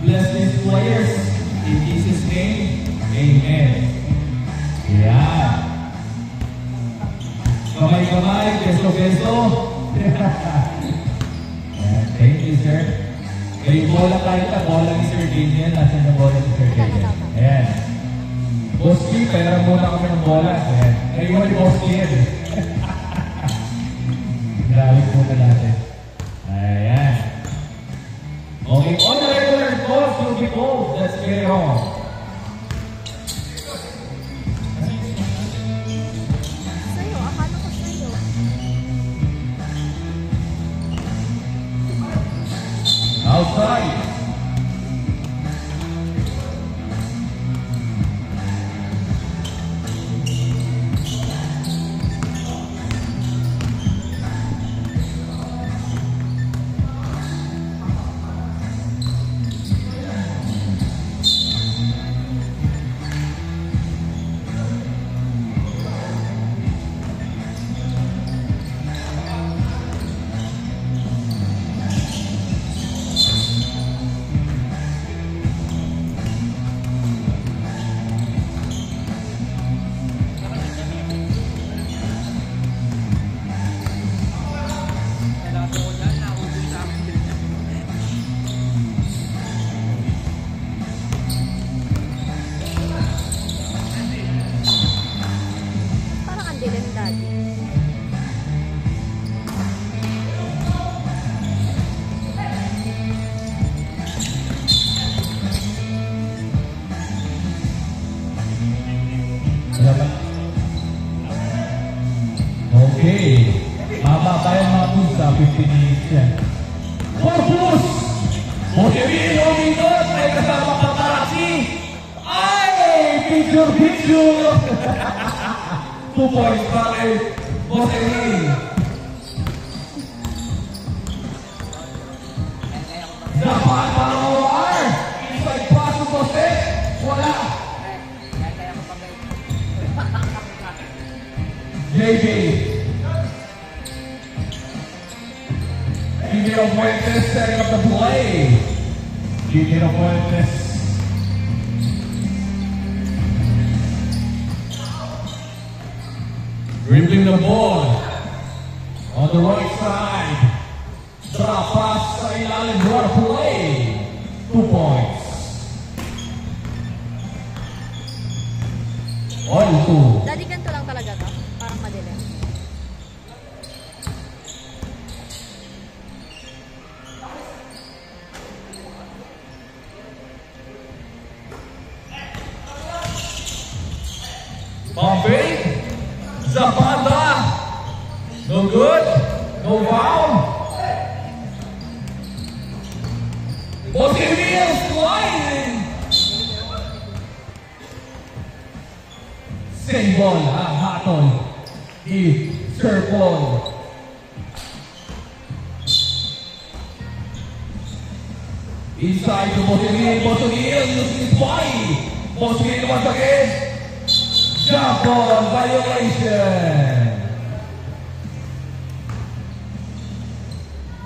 bless these players. In Jesus' name, amen. Yan. Kamay-kamay, beso-beso. Thank you, sir. May bola kahit na bola ni Sir Daniel. Nasaan na bola ni Sir Daniel? Ayan. Boss Lee, pera muna kami ng bola. Ayan. Naiwan ni Boss Lee yan. Gawin muna natin. Ayan. Okay, on the regular course, you'll be gold. Let's get it on. Sa'yo, akala ko sa'yo. Outside. Okay. Mama, tayo mga punta, 15 minutes yan. Corpus! Motivin, umindot, may kasama paparazzi. Ay! Picture! 2 points pa kay Motivin. Dapat para OR. Inside pass to Jose. Wala. JB. Gino Fuentes setting up the play. Gino Fuentes. Dribbling the ball. On the right side. Drop pass sa ilalim. What a play. 2 points. All 2. Daddy, ganito lang talaga to? Parang madilim. Bumping. Zapata. No good. No foul. Motivin sliding. Same ball. Hatton. Circle. Inside to Motivin. Motivin using his body. Motivin once again. Jump ball violation.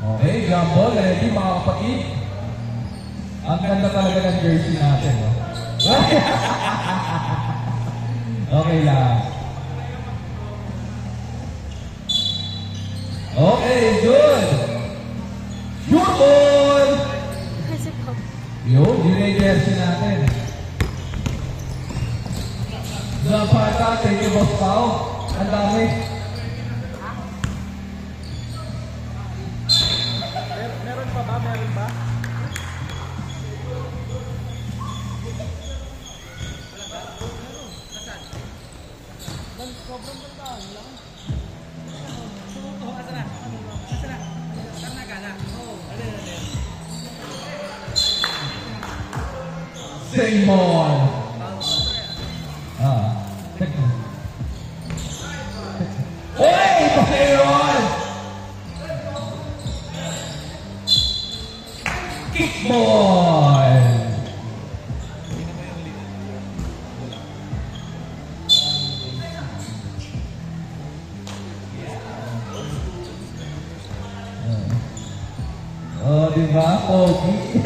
Okay, jump ball. Ready mga kapatid? Ang ganda talaga ng jersey natin. No? Okay lang. Okay, good. Shoot ball! Yun, yun yung jersey natin. Zapata, thank you, Boss Pao. Ang dami. Meron pa ba? Meron ba? Sobrang gandaan lang. Asana? Asana? Karena gana. Oh, ada. Same ball. Hey, Paseron! Kick ball! Oh, di ba? Pogi.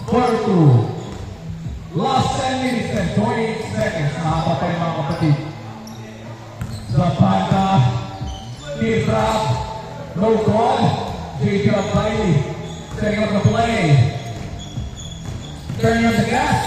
4-2. Last 10 minutes and 28 seconds. Nakapatay mga kapatid. Zapata, T-Trap, no call. J.J. Bailey, setting up the play. Turning on the gas.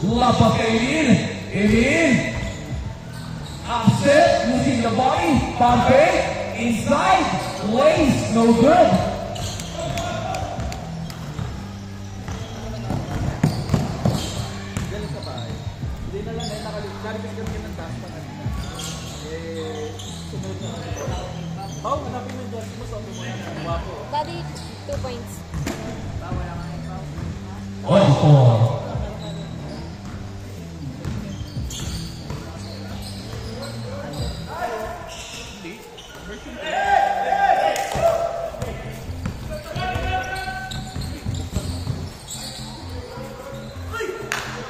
Lapas kay Emil. Emil. Upset, losing the body. Pampe, inside. Lace, no good. Hindi na lang nakalimit. Narinig kami ng taas pa kanina. Sunod na kasi. Hanapin mo yung Diyos mo sa tumulong. Wapo. Daddy, 2 points. On 4.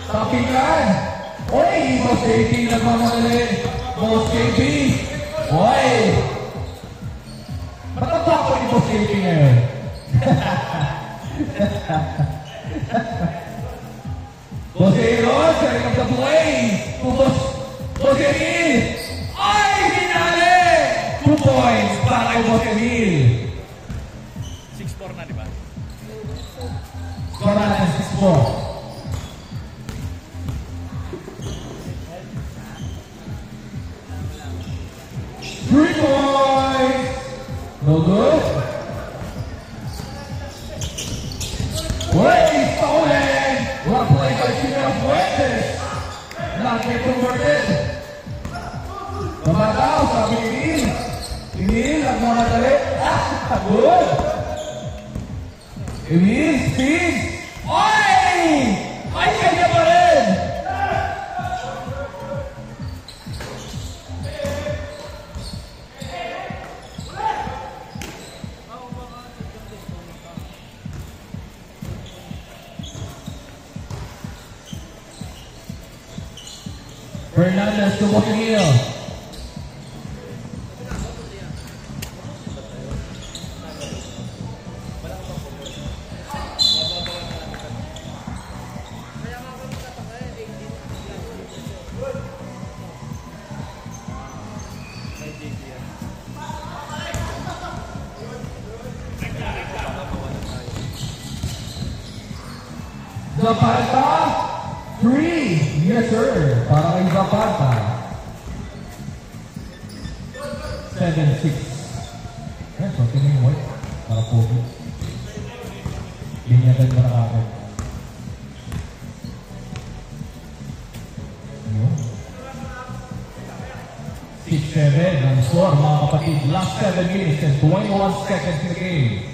Tapikan! Oy! Boss JP nagmamadali! Boss JP! Oy! Ba't ang tapo ni Boss JP ngayon? Boss Aaron, setting up the play! Boss Emil! Ay! Finale! 2 points para kay Boss Emil! 6-4 na, di ba? Score natin 6-4. 3 points! No good? Play stolen! Well played by Chimera Fuentes! Not yet converted! Mamataw, sabi ni Emil. Emil, nagmamadali. Good! Emil, speed! Oy! Ay, kanya pa rin! Fernandez to Boquillo. Zapata, 3. Yes, sir. Para kay Zapata. 7-6. Yan, so tingin mo. Para pogi. Linyagad mo na kakot. Yun. 6-7 ang score, mga kapatid. Last 7 minutes and 21 seconds in the game.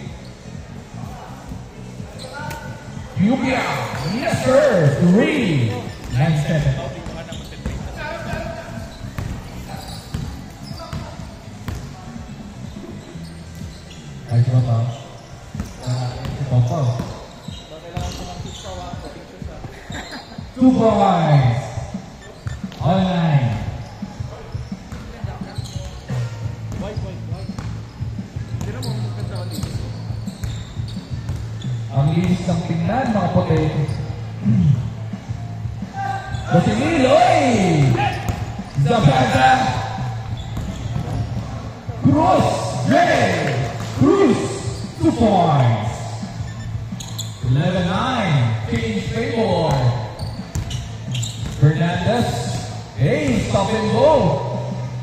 Yubia, yes sir, 3, 9-7. Ay, siya ba? Ito pa. 2 points. All 9. Ang linis ng tingnan, mga puti. Basiloy! Zapata! Cruz! Ray! Cruz! 2 points. 11-9. Change favor. Fernandez. Hey, stop and go.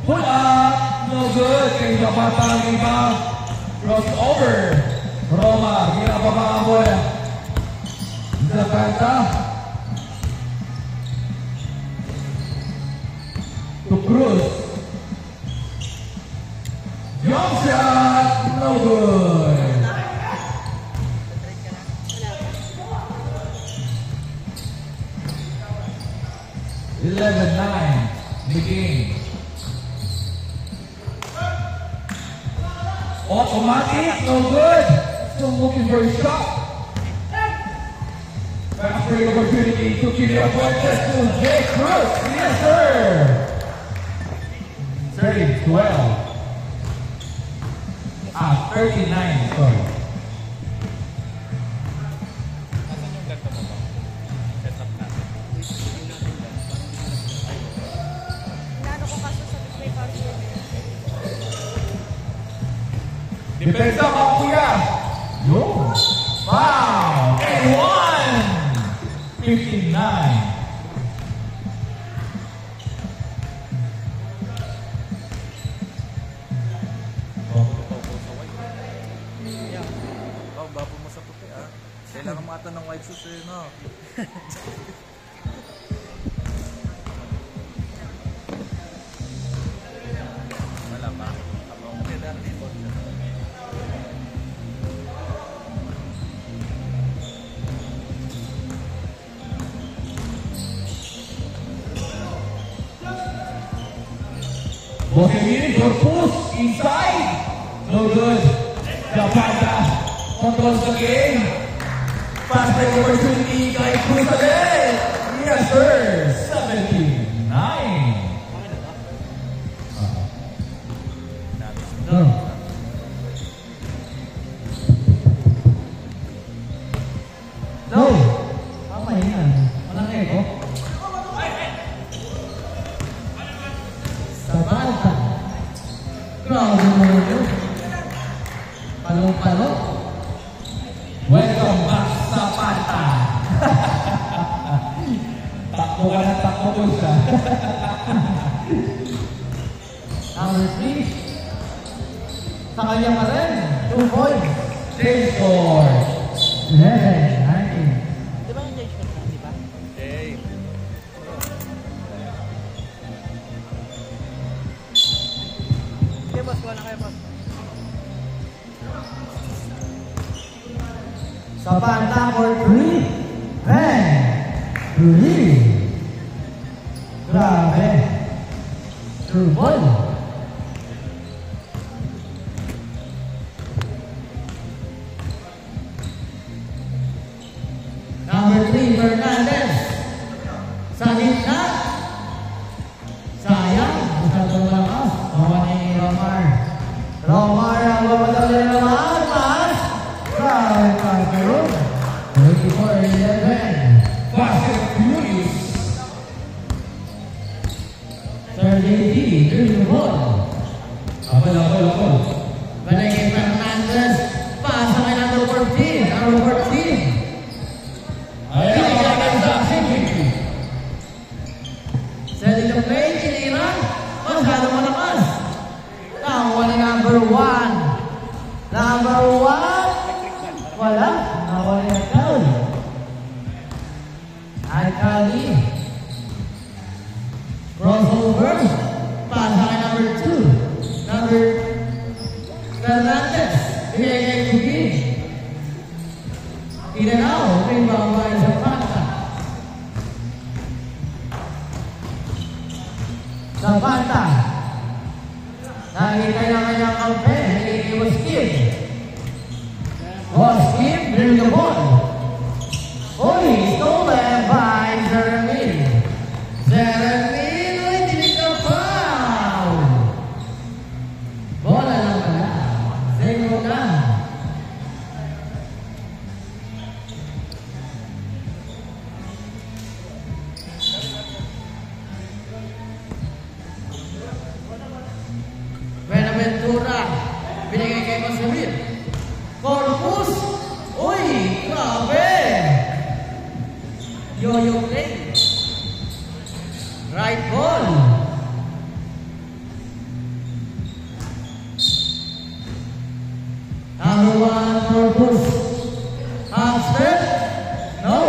Pull up. No good. Kay Zapata ang iba. Crossover. Roma, ginababa ang bola. Zapata. To Cruz. Jump shot. No good. Wala. 11-9 in the game. Automatic, no good. Still looking for a shot. Fast break opportunity to Kilian Fuentes to Jay Cruz. Yes, sir. 30-12. 39, sorry. Asan yung ganda mo? Depensa ka, kuya. Yo. Wow. And 1. 59. Oh, bapo mo sa puti ah. Kailangan mata ng white sauce eh, no? Wala pa. Okay, dati po. Bohemian for push inside. No good. Zapata controls the game. Fast break opportunity kay Cruz again. Yes, sir. 79. No. No. Tama yan. Walang echo. Zapata. Grabe mo yun. Palong-palo. Welcome back, Zapata. Takbo ka na takbo ko siya. Number 3. Sa kanya pa rin. 2 points. Change score. 11, 19. Di ba yung change shot na, di ba? Okay. Okay, boss. Wala kayo, boss. Zapata for 3. 3. Grabe. 2 ball. Number 3, Fernandez. Sa gitna. Sayang. Masyadong lakas. Bawa ni Romar. Romar ang bamadali naman. Pass. Grabe pa pero. 24-11. Basket Furious. Sir JD, here's the ball. Abal. Balik kay Fernandez. Pasa kay number 14. Number 14. Ayan ang mga ganda. Setting the play, tinira. Masyado malakas. Nakuha ni number 1. Number 1. Wala. Nakuha ni Alcali. Alcali. Crossover. Pasa kay number 2. Number Fernandez. Bigay kay Kuki. Tinanaw. Rebound by Zapata. Zapata. Nakikita na kanyang kampe. Nakikita mo Skip. Skip, bring the ball. Stolen by Jeremy. Jeremy, hindi ka foul. Bola lang pala. Zero na. Buenaventura. Binigay kay Masamir. Corpus. Uy, grabe. Yo-yo play. Right ball. Number 1, Corpus. Half step. No.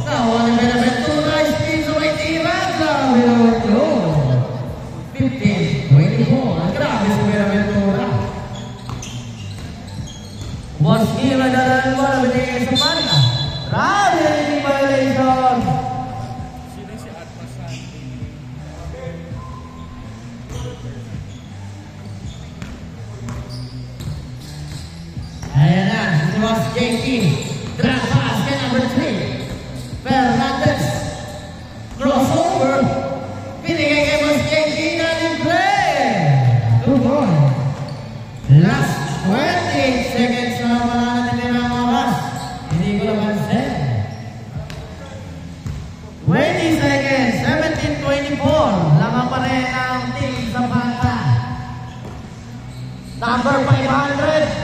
Nakuha ni Buenaventura. Spin sa may tira. Grabe naman yun. 15-24. Grabe si Buenaventura. Boski, nadalaan mo na binigay sa pana. Grabe na yung violation. Sino si Atmas Sandy? Ayan na, si Boss JT. Drag pass kay number 3. Fernandez. Crossover. Binigay kay Boss JT na yung play. 2 points. Last 20 seconds na naman natin ng oras. Hindi ko naman set. 20 seconds. 17-24. Lamang pa rin ang team Zapata. Number 500.